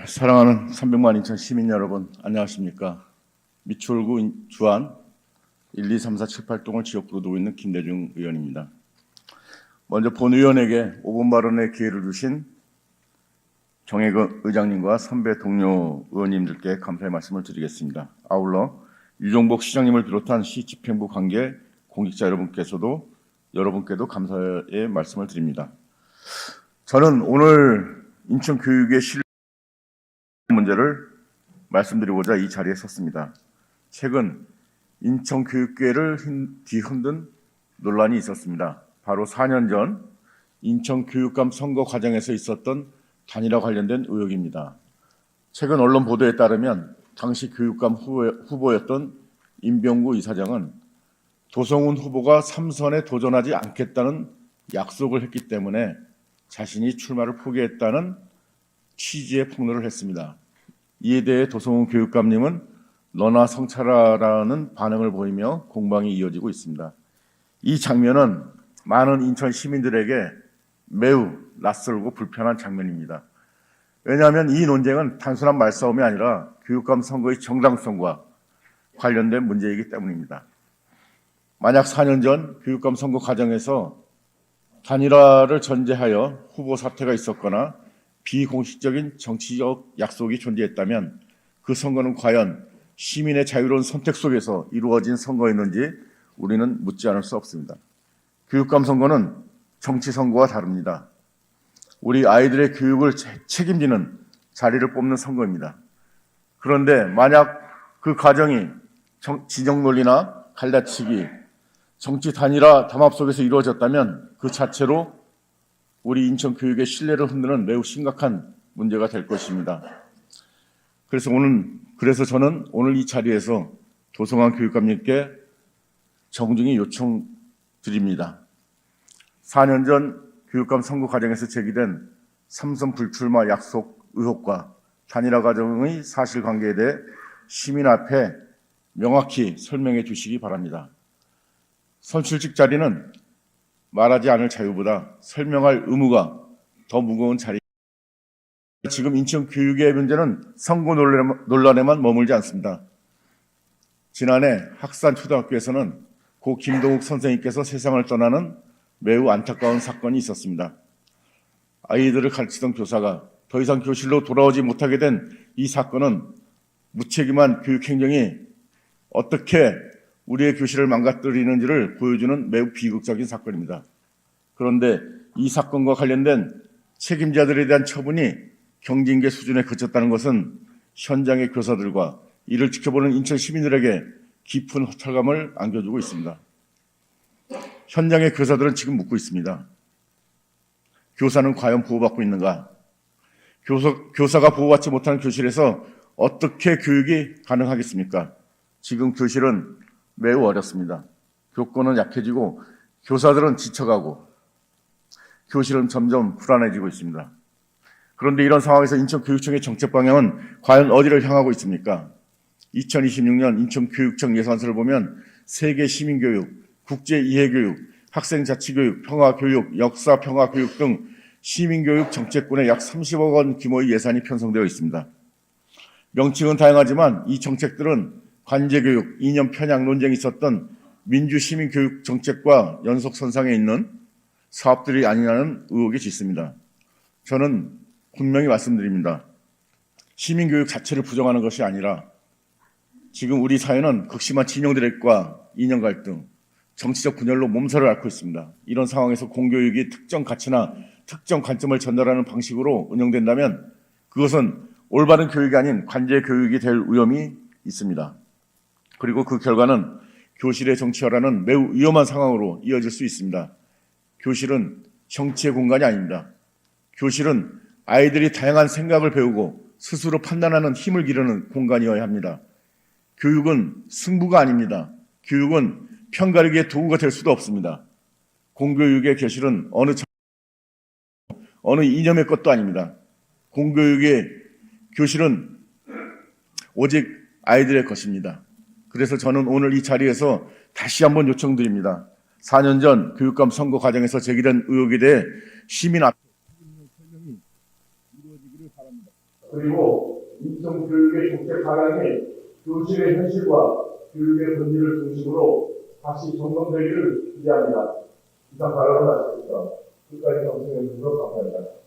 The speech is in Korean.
사랑하는 300만 인천 시민 여러분, 안녕하십니까? 미추홀구 주안 1, 2, 3, 4, 7, 8동을 지역구로 두고 있는 김대중 의원입니다. 먼저 본 의원에게 5분 발언의 기회를 주신 정혜근 의장님과 선배 동료 의원님들께 감사의 말씀을 드리겠습니다. 아울러 유종복 시장님을 비롯한 시 집행부 관계 공직자 여러분께도 감사의 말씀을 드립니다. 저는 오늘 인천 교육의 실 문제를 말씀드리고자 이 자리에 섰습니다. 최근 인천교육계를 뒤흔든 논란이 있었습니다. 바로 4년 전 인천교육감 선거 과정에서 있었던 단일화 관련된 의혹입니다. 최근 언론 보도에 따르면 당시 교육감 후보였던 임병구 이사장은 도성훈 후보가 3선에 도전하지 않겠다는 약속을 했기 때문에 자신이 출마를 포기했다는 취지의 폭로를 했습니다. 이에 대해 도성훈 교육감님은 너나 성찰하라는 반응을 보이며 공방이 이어지고 있습니다. 이 장면은 많은 인천 시민들에게 매우 낯설고 불편한 장면입니다. 왜냐하면 이 논쟁은 단순한 말싸움이 아니라 교육감 선거의 정당성과 관련된 문제이기 때문입니다. 만약 4년 전 교육감 선거 과정에서 단일화를 전제하여 후보 사퇴가 있었거나 비공식적인 정치적 약속이 존재했다면 그 선거는 과연 시민의 자유로운 선택 속에서 이루어진 선거였는지 우리는 묻지 않을 수 없습니다. 교육감 선거는 정치 선거와 다릅니다. 우리 아이들의 교육을 책임지는 자리를 뽑는 선거입니다. 그런데 만약 그 과정이 진영 논리나 갈라치기, 정치 단일화 담합 속에서 이루어졌다면 그 자체로 우리 인천 교육의 신뢰를 흔드는 매우 심각한 문제가 될 것입니다. 그래서 저는 오늘 이 자리에서 도성환 교육감님께 정중히 요청드립니다. 4년 전 교육감 선거 과정에서 제기된 3선 불출마 약속 의혹과 단일화 과정의 사실관계에 대해 시민 앞에 명확히 설명해 주시기 바랍니다. 선출직 자리는 말하지 않을 자유보다 설명할 의무가 더 무거운 자리. 지금 인천 교육의 문제는 선거 논란에만 머물지 않습니다. 지난해 학산 초등학교에서는 고 김동욱 선생님께서 세상을 떠나는 매우 안타까운 사건이 있었습니다. 아이들을 가르치던 교사가 더 이상 교실로 돌아오지 못하게 된 이 사건은 무책임한 교육행정이 어떻게 우리의 교실을 망가뜨리는지를 보여주는 매우 비극적인 사건입니다. 그런데 이 사건과 관련된 책임자들에 대한 처분이 경징계 수준에 그쳤다는 것은 현장의 교사들과 이를 지켜보는 인천 시민들에게 깊은 허탈감을 안겨주고 있습니다. 현장의 교사들은 지금 묻고 있습니다. 교사는 과연 보호받고 있는가? 교사가 보호받지 못하는 교실에서 어떻게 교육이 가능하겠습니까? 지금 교실은 매우 어렵습니다. 교권은 약해지고 교사들은 지쳐가고 교실은 점점 불안해지고 있습니다. 그런데 이런 상황에서 인천교육청의 정책 방향은 과연 어디를 향하고 있습니까? 2026년 인천교육청 예산서를 보면 세계 시민교육, 국제이해교육, 학생자치교육, 평화교육, 역사평화교육 등 시민교육 정책군에 약 30억 원 규모의 예산이 편성되어 있습니다. 명칭은 다양하지만 이 정책들은 관제교육, 이념 편향 논쟁이 있었던 민주시민교육 정책과 연속선상에 있는 사업들이 아니냐는 의혹이 짙습니다. 저는 분명히 말씀드립니다. 시민교육 자체를 부정하는 것이 아니라 지금 우리 사회는 극심한 진영 대립과 이념 갈등, 정치적 분열로 몸살을 앓고 있습니다. 이런 상황에서 공교육이 특정 가치나 특정 관점을 전달하는 방식으로 운영된다면 그것은 올바른 교육이 아닌 관제 교육이 될 위험이 있습니다. 그리고 그 결과는 교실의 정치화라는 매우 위험한 상황으로 이어질 수 있습니다. 교실은 정치의 공간이 아닙니다. 교실은 아이들이 다양한 생각을 배우고 스스로 판단하는 힘을 기르는 공간이어야 합니다. 교육은 승부가 아닙니다. 교육은 편가르기의 도구가 될 수도 없습니다. 공교육의 교실은 어느 이념의 것도 아닙니다. 공교육의 교실은 오직 아이들의 것입니다. 그래서 저는 오늘 이 자리에서 다시 한번 요청드립니다. 4년 전 교육감 선거 과정에서 제기된 의혹에 대해 시민 앞에 설명이 이루어지기를 바랍니다. 그리고 인성교육의 정책 방향이 교실의 현실과 교육의 본질을 중심으로 다시 점검되기를 기대합니다. 이상 발언을 마치겠습니다. 끝까지 경청해 주셔서 감사합니다.